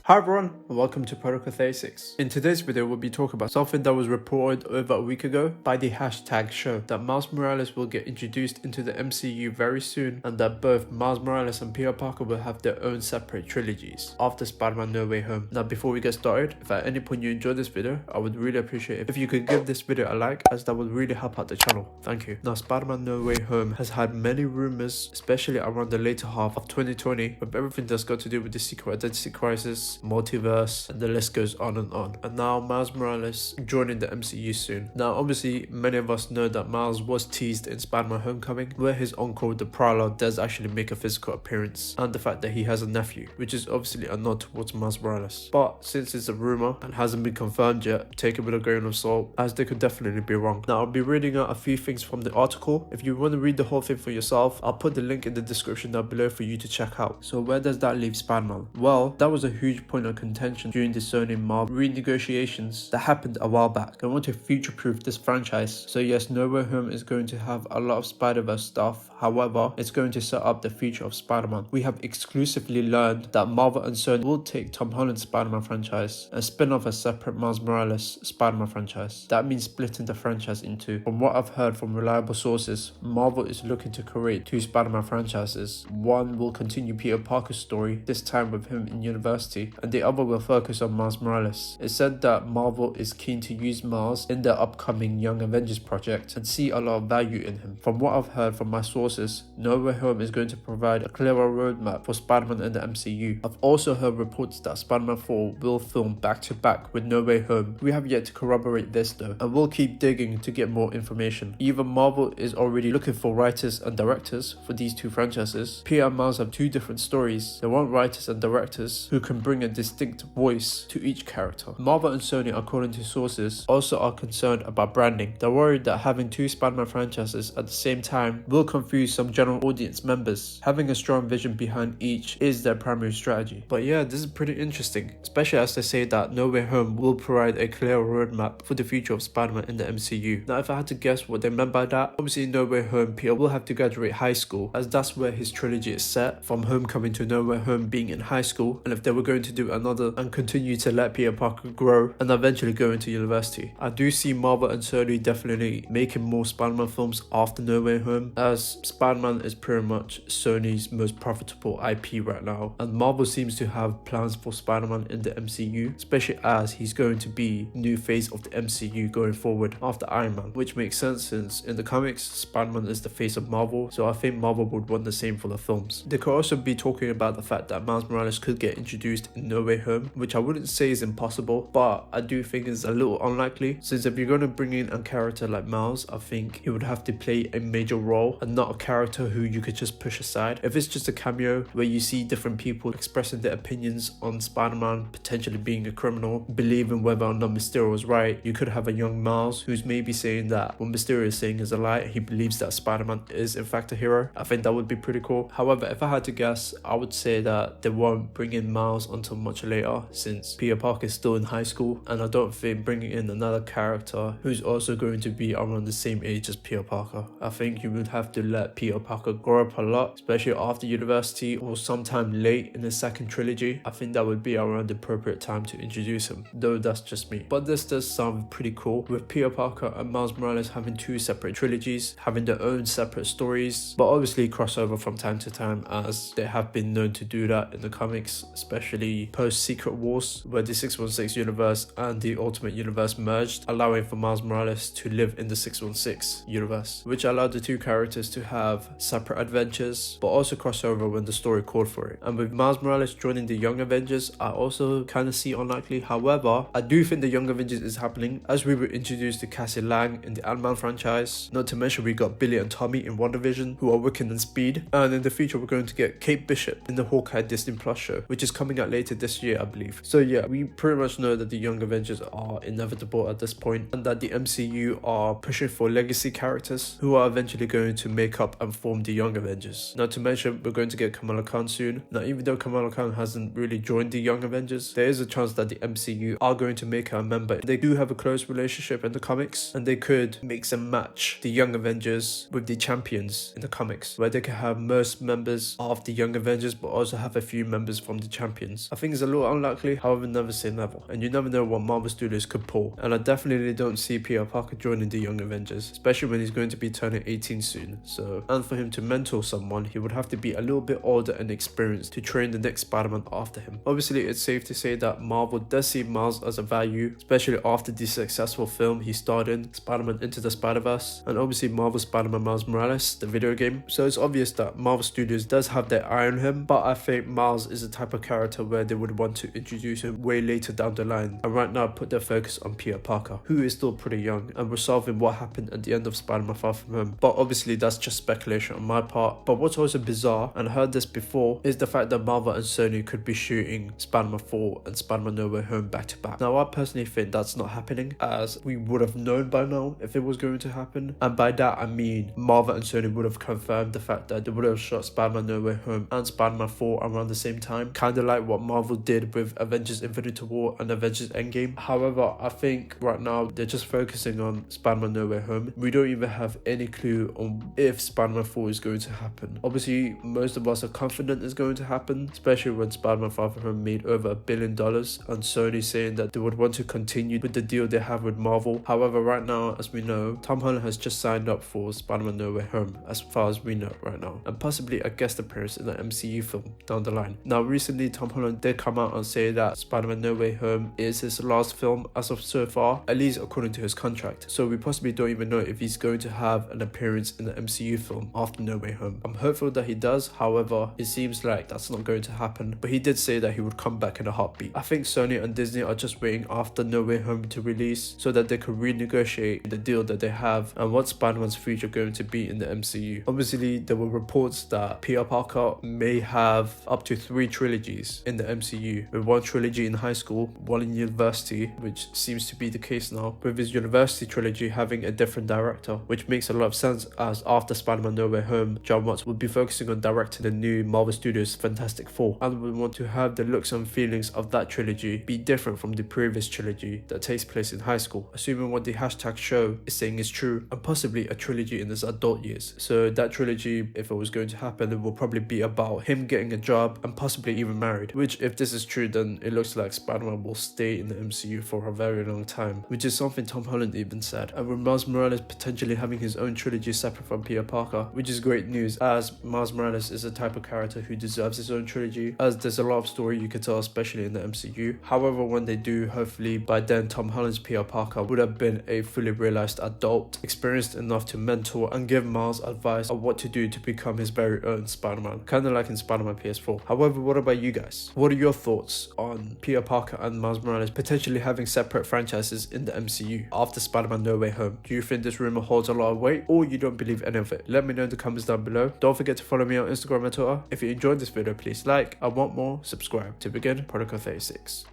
Hi everyone, and welcome to Protocol 36. In today's video, we'll be talking about something that was reported over a week ago by the Hashtage show, that Miles Morales will get introduced into the MCU very soon, and that both Miles Morales and Peter Parker will have their own separate trilogies after Spider-Man No Way Home. Now before we get started, if at any point you enjoyed this video, I would really appreciate it if you could give this video a like, as that would really help out the channel. Thank you. Now Spider-Man No Way Home has had many rumors, especially around the later half of 2020, with everything that's got to do with the secret identity crisis, multiverse, and the list goes on. And now Miles Morales joining the MCU soon. Now obviously many of us know that Miles was teased in Spider-Man Homecoming, where his uncle the Prowler does actually make a physical appearance, and the fact that he has a nephew, which is obviously a nod towards Miles Morales. But since it's a rumor and hasn't been confirmed yet, take it with a grain of salt, as they could definitely be wrong. Now I'll be reading out a few things from the article. If you want to read the whole thing for yourself, I'll put the link in the description down below for you to check out. So where does that leave Spider-Man? Well, that was a huge point of contention during the Sony and Marvel renegotiations that happened a while back. They want to future-proof this franchise. So yes, No Way Home is going to have a lot of Spider-Verse stuff. However, it's going to set up the future of Spider-Man. We have exclusively learned that Marvel and Sony will take Tom Holland's Spider-Man franchise and spin off a separate Miles Morales Spider-Man franchise. That means splitting the franchise in two. From what I've heard from reliable sources, Marvel is looking to create two Spider-Man franchises. One will continue Peter Parker's story, this time with him in university, and the other will focus on Miles Morales. It's said that Marvel is keen to use Miles in their upcoming Young Avengers project and see a lot of value in him. From what I've heard from my sources, No Way Home is going to provide a clearer roadmap for Spider-Man in the MCU. I've also heard reports that Spider-Man 4 will film back to back with No Way Home. We have yet to corroborate this though, and we'll keep digging to get more information. Even Marvel is already looking for writers and directors for these two franchises. Peter and Miles have two different stories. They want writers and directors who can bring a distinct voice to each character. Marvel and Sony, according to sources, also are concerned about branding. They're worried that having two Spider-Man franchises at the same time will confuse some general audience members. Having a strong vision behind each is their primary strategy. But yeah, this is pretty interesting, especially as they say that No Way Home will provide a clear roadmap for the future of Spider-Man in the MCU. Now if I had to guess what they meant by that, obviously in No Way Home, Peter will have to graduate high school, as that's where his trilogy is set, from Homecoming to No Way Home being in high school. And if they were going to do another and continue to let Peter Parker grow and eventually go into university, I do see Marvel and Sony definitely making more Spider-Man films after No Way Home, as Spider-Man is pretty much Sony's most profitable IP right now, and Marvel seems to have plans for Spider-Man in the MCU, especially as he's going to be new face of the MCU going forward after Iron Man, which makes sense since in the comics Spider-Man is the face of Marvel, so I think Marvel would want the same for the films. They could also be talking about the fact that Miles Morales could get introduced in No Way Home, which I wouldn't say is impossible, but I do think is a little unlikely, since if you're going to bring in a character like Miles, I think he would have to play a major role and not a character who you could just push aside. If it's just a cameo where you see different people expressing their opinions on Spider-Man potentially being a criminal, believing whether or not Mysterio was right, you could have a young Miles who's maybe saying that what Mysterio is saying is a lie, he believes that Spider-Man is in fact a hero. I think that would be pretty cool. However, if I had to guess, I would say that they won't bring in Miles until much later, since Peter Parker is still in high school, and I don't think bringing in another character who's also going to be around the same age as Peter Parker. I think you would have to let Peter Parker grow up a lot, especially after university or sometime late in the second trilogy. I think that would be around the appropriate time to introduce him, though that's just me. But this does sound pretty cool, with Peter Parker and Miles Morales having two separate trilogies, having their own separate stories, but obviously crossover from time to time, as they have been known to do that in the comics, especially post Secret Wars, where the 616 universe and the Ultimate Universe merged, allowing for Miles Morales to live in the 616 universe, which allowed the two characters to have separate adventures, but also crossover when the story called for it. And with Miles Morales joining the Young Avengers, I also kind of see unlikely. However, I do think the Young Avengers is happening, as we were introduced to Cassie Lang in the Ant-Man franchise, not to mention we got Billy and Tommy in WandaVision, who are Wiccan and Speed, and in the future we're going to get Kate Bishop in the Hawkeye Disney Plus show, which is coming out later this year, I believe. So yeah, we pretty much know that the Young Avengers are inevitable at this point, and that the MCU are pushing for legacy characters who are eventually going to make up and form the Young Avengers. Not to mention we're going to get Kamala Khan soon. Now even though Kamala Khan hasn't really joined the Young Avengers, there is a chance that the MCU are going to make her a member. They do have a close relationship in the comics, and they could mix and match the Young Avengers with the Champions in the comics, where they can have most members of the Young Avengers but also have a few members from the Champions. I think it's a little unlikely, however never say never, and you never know what Marvel Studios could pull, and I definitely don't see Peter Parker joining the Young Avengers, especially when he's going to be turning 18 soon. So, and for him to mentor someone, he would have to be a little bit older and experienced to train the next Spider-Man after him. Obviously, it's safe to say that Marvel does see Miles as a value, especially after the successful film he starred in, Spider-Man Into the Spider-Verse, and obviously Marvel Spider-Man Miles Morales, the video game. So it's obvious that Marvel Studios does have their eye on him, but I think Miles is the type of character where they would want to introduce him way later down the line, and right now put their focus on Peter Parker, who is still pretty young, and resolving what happened at the end of Spider-Man Far From Home. But obviously that's just speculation on my part. But what's also bizarre, and I heard this before, is the fact that Marvel and Sony could be shooting Spider-Man 4 and Spider-Man No Way Home back to back. Now I personally think that's not happening, as we would have known by now if it was going to happen, and by that I mean Marvel and Sony would have confirmed the fact that they would have shot Spider-Man No Way Home and Spider-Man 4 around the same time, kind of like what Marvel did with Avengers Infinity War and Avengers Endgame. However, I think right now they're just focusing on Spider-Man No Way Home. We don't even have any clue on if Spider-Man 4 is going to happen. Obviously, most of us are confident it's going to happen, especially when Spider-Man Far From Home made over $1 billion, and Sony saying that they would want to continue with the deal they have with Marvel. However, right now, as we know, Tom Holland has just signed up for Spider-Man No Way Home, as far as we know right now, and possibly a guest appearance in the MCU film down the line. Now, recently, Tom Holland did come out and say that Spider-Man No Way Home is his last film as of so far, at least according to his contract. So we possibly don't even know if he's going to have an appearance in the MCU film after No Way Home. I'm hopeful that he does, however, it seems like that's not going to happen, but he did say that he would come back in a heartbeat. I think Sony and Disney are just waiting after No Way Home to release so that they could renegotiate the deal that they have and what Spider-Man's future going to be in the MCU. Obviously, there were reports that Peter Parker may have up to 3 trilogies in the MCU, with 1 trilogy in high school, 1 in university, which seems to be the case now, with his university trilogy having a different director, which makes a lot of sense, as after Spider-Man No Way Home, John Watts would be focusing on directing the new Marvel Studios Fantastic Four, and would want to have the looks and feelings of that trilogy be different from the previous trilogy that takes place in high school, assuming what the hashtag show is saying is true, and possibly a trilogy in his adult years. So that trilogy, if it was going to happen, it will probably be about him getting a job and possibly even married, which if this is true, then it looks like Spider-Man will stay in the MCU for a very long time, which is something Tom Holland even said. And with Miles Morales potentially having his own trilogy separate from Peter Parker, which is great news, as Miles Morales is a type of character who deserves his own trilogy, as there's a lot of story you could tell, especially in the MCU. However, when they do, hopefully by then Tom Holland's Peter Parker would have been a fully realized adult, experienced enough to mentor and give Miles advice on what to do to become his very own Spider-Man, kind of like in Spider-Man PS4. However, what about you guys? What are your thoughts on Peter Parker and Miles Morales potentially having separate franchises in the MCU after Spider-Man No Way Home? Do you think this rumor holds a lot of weight, or you don't believe any of it? Let me know in the comments down below. Don't forget to follow me on Instagram and Twitter. If you enjoyed this video, please like. I want more, subscribe. To begin, Protocol 36.